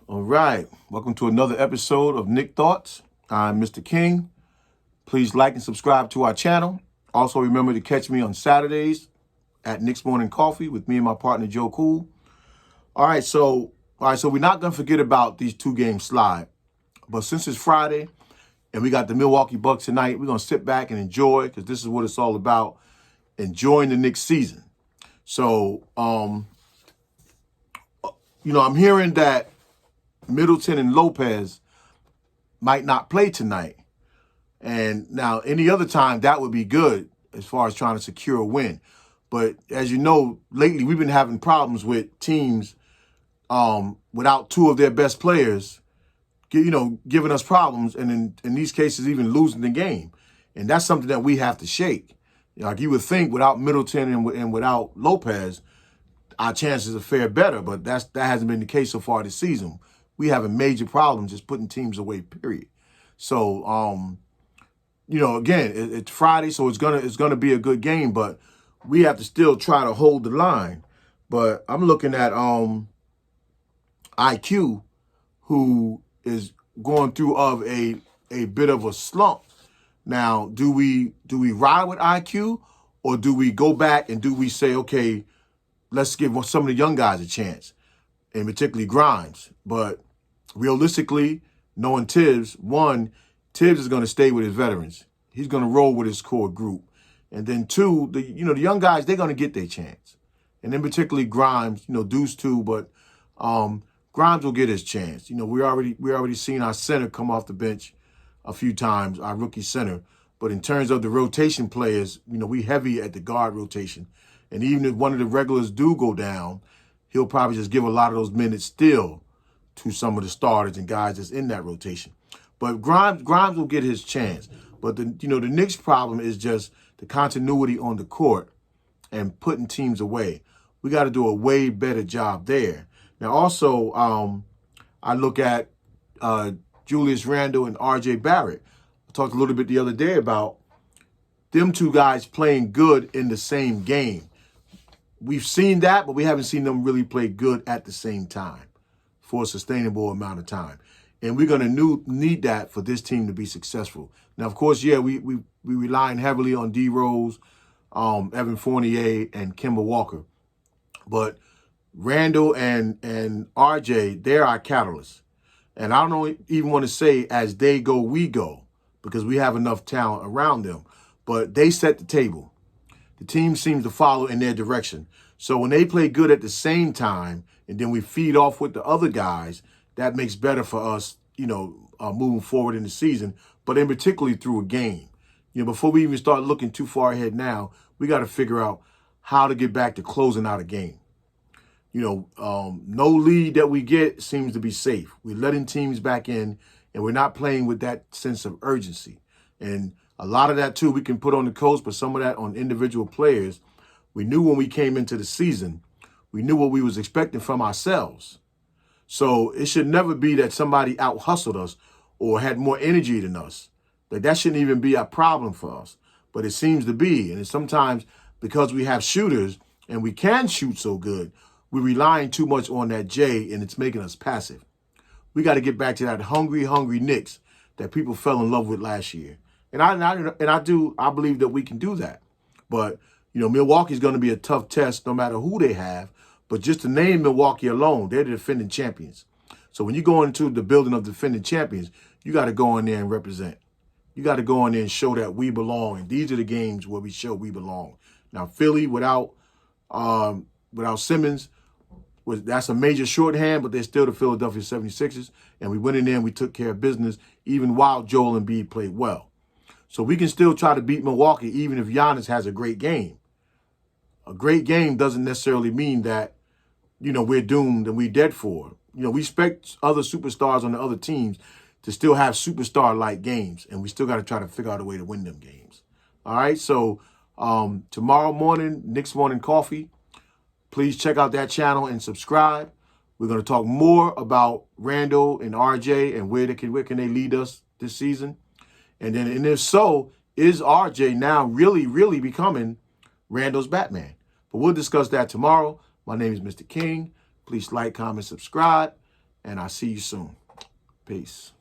All right, welcome to another episode of Knicks Thoughts. I'm Mr. King. Please like and subscribe to our channel. Also, remember to catch me on Saturdays at Knicks Morning Coffee with me and my partner Joe Cool. All right, so we're not gonna forget about these 2-game slide, but since it's Friday and we got the Milwaukee Bucks tonight, we're gonna sit back and enjoy because this is what it's all about: enjoying the Knicks season. So, I'm hearing that Middleton and Lopez might not play tonight. And now any other time that would be good as far as trying to secure a win. But as you know, lately we've been having problems with teams without two of their best players, giving us problems, and in these cases even losing the game. And that's something that we have to shake. Like you would think without Middleton and without Lopez, our chances are fare better, but that hasn't been the case so far this season. We have a major problem just putting teams away, period. So, again, it's Friday, so it's gonna be a good game, but we have to still try to hold the line. But I'm looking at IQ, who is going through of a bit of a slump. Now, do we ride with IQ, or do we go back and do we say, okay, let's give some of the young guys a chance, and particularly Grimes? But realistically, knowing Tibbs is going to stay with his veterans. He's going to roll with his core group. And then two, the young guys, they're going to get their chance. And then particularly Grimes, Deuce too, but Grimes will get his chance. We already seen our center come off the bench a few times, our rookie center. But in terms of the rotation players, we heavy at the guard rotation. And even if one of the regulars do go down, he'll probably just give a lot of those minutes still to some of the starters and guys that's in that rotation. But Grimes will get his chance. But the Knicks' problem is just the continuity on the court and putting teams away. We got to do a way better job there. Now, also, I look at Julius Randle and RJ Barrett. I talked a little bit the other day about them two guys playing good in the same game. We've seen that, but we haven't seen them really play good at the same time for a sustainable amount of time. And we're going to need that for this team to be successful. Now, of course, we relying heavily on D. Rose, Evan Fournier, and Kemba Walker. But Randle and RJ, they're our catalysts. And I don't even want to say as they go, we go, because we have enough talent around them. But they set the table. The team seems to follow in their direction. So when they play good at the same time, and then we feed off with the other guys, that makes better for us, moving forward in the season, but in particularly through a game. Before we even start looking too far ahead now, we got to figure out how to get back to closing out a game. No lead that we get seems to be safe. We're letting teams back in, and we're not playing with that sense of urgency. And a lot of that, too, we can put on the coach, but some of that on individual players. We knew when we came into the season, we knew what we was expecting from ourselves. So it should never be that somebody out-hustled us or had more energy than us. That shouldn't even be a problem for us. But it seems to be. And it's sometimes because we have shooters and we can shoot so good, we're relying too much on that J, and it's making us passive. We got to get back to that hungry Knicks that people fell in love with last year. And I believe that we can do that. But, Milwaukee's going to be a tough test no matter who they have. But just to name Milwaukee alone, they're the defending champions. So when you go into the building of defending champions, you got to go in there and represent. You got to go in there and show that we belong. And these are the games where we show we belong. Now, Philly without Simmons, that's a major shorthand, but they're still the Philadelphia 76ers. And we went in there and we took care of business even while Joel Embiid played well. So we can still try to beat Milwaukee even if Giannis has a great game. A great game doesn't necessarily mean that, we're doomed and we're dead for. We expect other superstars on the other teams to still have superstar-like games, and we still got to try to figure out a way to win them games. All right, so tomorrow morning, Knicks Morning Coffee, please check out that channel and subscribe. We're going to talk more about Randle and RJ and where can they lead us this season. And if so, is RJ now really, really becoming Randle's Batman? But we'll discuss that tomorrow. My name is Mr. King. Please like, comment, subscribe. and I'll see you soon. Peace.